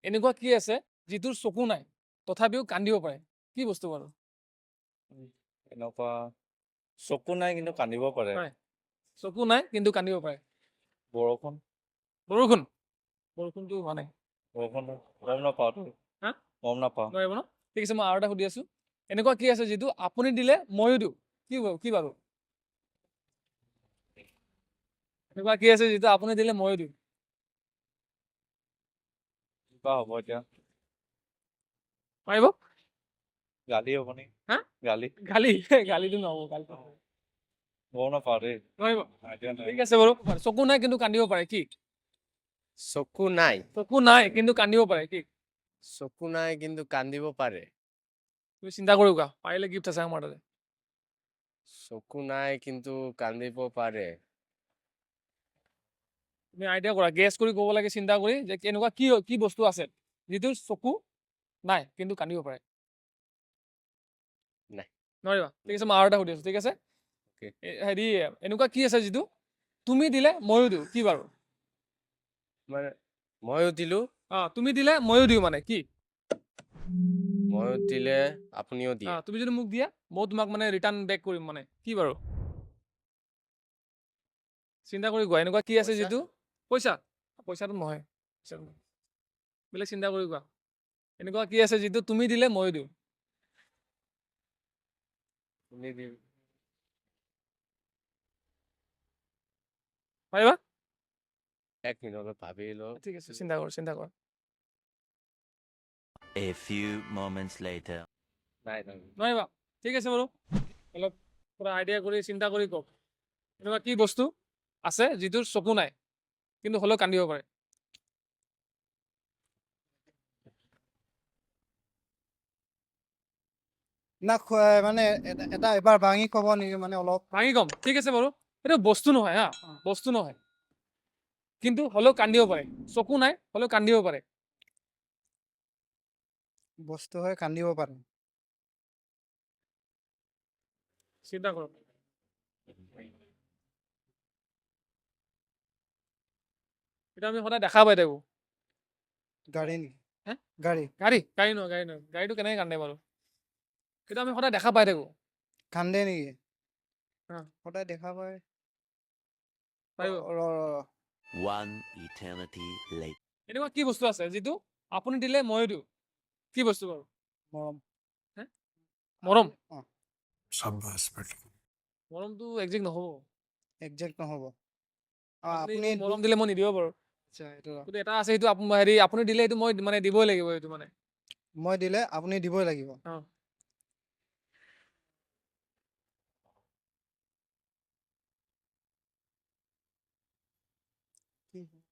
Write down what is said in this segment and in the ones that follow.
এনেকুৱা কি আছে যিটোৰ চকু নাই তথাপিও কান্দিব পাৰে কি বস্তু বাৰু এনেকুৱা চকু নাই কিন্তু কান্দিব পাৰে হয় চকু নাই কিন্তু কান্দিব পাৰে বৰষুণ বৰষুণ বৰষুণটো হোৱা নাই বৰষুণ গম নাপাওঁ হা গম নাপাওঁ নোৱাৰিব ন ঠিক আছে মই আৰু এটা সুধি আছো এনেকুৱা কি আছে যিটো আপুনি দিলে ময়ো দিওঁ কি বাৰু এনেকুৱা কি আছে যিটো আপুনি দিলে ময়ো দিওঁ কিবা হ'ব এতিয়া পাৰিব গালি হ'ব নি হা গালি গালিটো নহ'ব গালিটো গম নাপাওঁ দেই নোৱাৰিব আইডিয়া নাই ঠিক আছে বাৰু চকু নাই কিন্তু কান্দিব পাৰে কি চকু নাই চকু নাই কিন্তু কান্দিব পাৰে কি চকু নাই কিন্তু কান্দিব পাৰে তুমি চিন্তা কৰিবা পাৰিলে গিফ্ট আছে আমাৰ তাতে চকু নাই কিন্তু কান্দিব পাৰে তুমি আইডিয়া কৰা গেছ কৰি ক'ব লাগে চিন্তা কৰি যে এনেকুৱা কি বস্তু আছে যিটো চকু নাই কিন্তু কান্দিব পাৰে নাই নোৱাৰিবা ঠিক আছে মই আৰু এটা সুধি আছো ঠিক আছে Okay. হেৰি এনেকুৱা কি আছে যিটো তুমি দিলে ময়ো দিওঁ কি বাৰু মানে ময়ো দিলো তুমি দিলে ময়ো দিওঁ মানে কি ময়ো দিলে আপুনিও দিয়ে তুমি যদি মোক দিয়া মই তোমাক মানে ৰিটাৰ্ণ বেক কৰিম মানে কি বাৰু চিন্তা কৰি কোৱা এনেকুৱা কি আছে পইচা? যিটো পইচাটো নহয় পইচাটো নহয়। বেলেগ চিন্তা কৰি কোৱা এনেকুৱা কি আছে যিটো তুমি দিলে ময়ো দিওঁ আপুনি দিম পাৰিবা এক মিনিট অলপ ভাবি লওঁ ঠিক আছে চিন্তা কৰ A few moments later. নাই নোৱাৰিবা ঠিক আছে বাৰু অলপ পুৰা আইডিয়া কৰি চিন্তা কৰি কওক এনেকুৱা কি বস্তু আছে যিটোৰ চকু নাই কিন্তু হ'লেও কান্দিব পাৰে না মানে এটা এবাৰ ভাঙি ক'ব নেকি মানে অলপ ভাঙি কম ঠিক আছে বাৰু এইটো বস্তু নহয় হা বস্তু নহয় কিন্তু হ'লেও কান্দিব পাৰে চকু নাই হ'লেও কান্দিব পাৰে বস্তু হৈ কান্দিব পাৰে চিন্তা কৰক এটা আমি সদায় দেখা পাই থাকো গাড়ী নেকি হে? গাড়ী গাড়ী নহয় গাড়ীটো কেনেকৈ কান্দে বাৰু সেইটো আমি সদায় দেখা পাই থাকো কান্দে নেকি হা। সদায় দেখা পায় পাৰিব One eternity later. এনেকুৱা কি বস্তু আছে যিটো আপুনি দিলে ময়ো দিওঁ কি বস্তু বাৰু মৰম মৰম অ মৰমটো একজেক্ট নহ'ব একজেক্ট নহ'ব আপুনি মৰম দিলে মই নিদিব বাৰু আচ্ছা এইটো কিন্তু এটা আছে সেইটো হেৰি আপুনি দিলে সেইটো মই মানে দিবই লাগিব এইটো মানে মই দিলে আপুনি দিবই লাগিব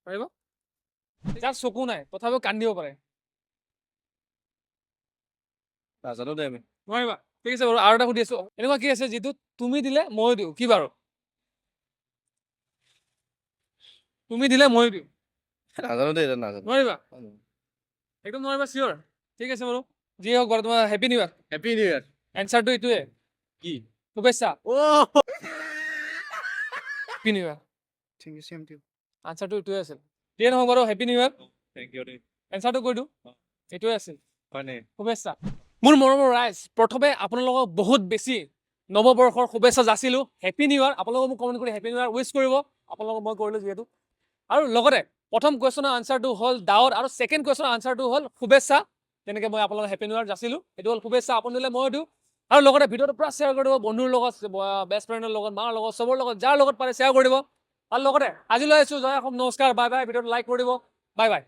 পাৰিব যাৰ চকু নাই তথাপিও কান্দিব পাৰে নাজানো দে আমি নোৱাৰিবা ঠিক আছে বাৰু আৰু এটা সুধি আছো এনেকুৱা কি আছে যিটো তুমি দিলে ময়ো দিওঁ কি বাৰু তুমি দিলে ময়ো দিওঁ নাজানো দে এটা নাজানো নোৱাৰিবা একদম নোৱাৰিবা চিয়'ৰ ঠিক আছে বাৰু যি হওক বাৰু তোমাৰ happy new year happy new year এনচাৰটো এইটোৱে কি শুভেচ্ছা হেপী নিউ ইয়াৰ ঠিক আছে চেম টু আনচাৰটো এইটোৱে আছিল দিয়ে নহওক বাৰু happy new year thank you দেই এনচাৰটো কৈ দিওঁ এইটোৱে আছিল হয় নে শুভেচ্ছা মোৰ মৰমৰ ৰাইজ প্ৰথমে আপোনালোকক বহুত বেছি নৱবৰ্ষৰ শুভেচ্ছা যাচিলোঁ হেপী নিউ ইয়াৰ আপোনালোকক মোক কমেণ্ট কৰি হেপী নিউ ইয়াৰ উইচ কৰিব আপোনালোকক মই কৰিলোঁ যিহেতু আৰু লগতে প্ৰথম কুৱেশ্যনৰ আনচাৰটো হ'ল ডাৱৰ আৰু ছেকেণ্ড কুৱেশ্যনৰ আনচাৰটো হ'ল শুভেচ্ছা তেনেকৈ মই আপোনালোকক হেপী নিউ ইয়াৰ যাচিলোঁ এইটো হ'ল শুভেচ্ছা আপুনি দিলে মই দিওঁ আৰু লগতে ভিডিঅ'টো পূৰা শ্বেয়াৰ কৰি দিব বন্ধুৰ লগত বেষ্ট ফ্ৰেণ্ডৰ লগত মাৰ লগত চবৰ লগত যাৰ লগত পাৰে শ্বেয়াৰ কৰি দিব আৰু লগতে আজিলৈ আহিছোঁ জয় অসম নমস্কাৰ বাই বাই ভিডিঅ'টো লাইক কৰি দিব বাই বাই